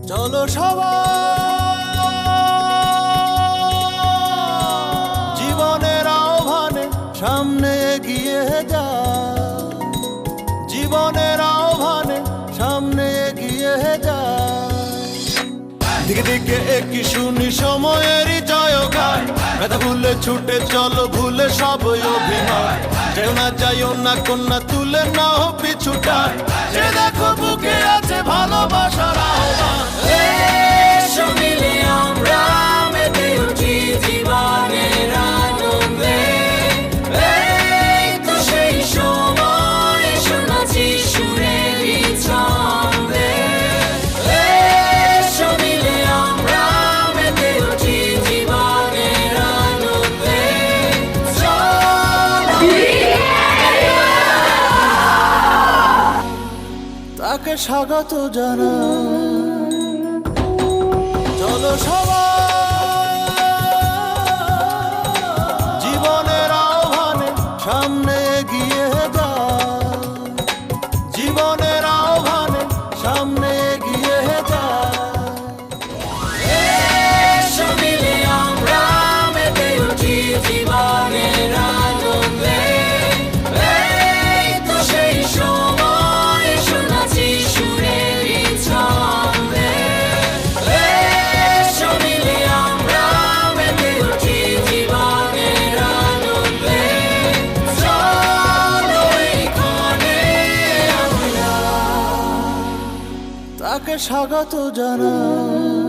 চলো সবাই জীবনের আহ্বানে সামনে এগিয়ে যায়, জীবনের আহ্বানে সামনে এগিয়ে যায়। দিকে দিকে একই শুনি সময়েরই জয়গান, ব্যথা ভুলে ছুটে চলো ভুলে সব অভিমান। যাইও না কন্যা তুলে নাও পিছুটান, সে দেখো বুকে আছে ভালোবাসার আহ্বান। এসো মিলে আমরা মেতে উঠি জীবনের আনন্দে, এই তো সেই সময় শোনাচ্ছি সুরেরই ছন্দে। এসো মিলে আমরা মেতে উঠি জীবনের আনন্দে, তাকে স্বাগত জানাই। চলো সবাই জীবনের আহ্বানে সামনে এগিয়ে যায়, জীবনের আহ্বানে সামনে এগিয়ে যায়। এসো মিলে আমরা মেতে উঠি জীবনের আনন্দে, এই তো সেই সময় শোনাচ্ছি সুরেরই ছন্দে। এসো মিলে আমরা মেতে উঠি জীবনের আনন্দে, চলো এই ক্ষণে আমরা তাকে স্বাগত জানাই।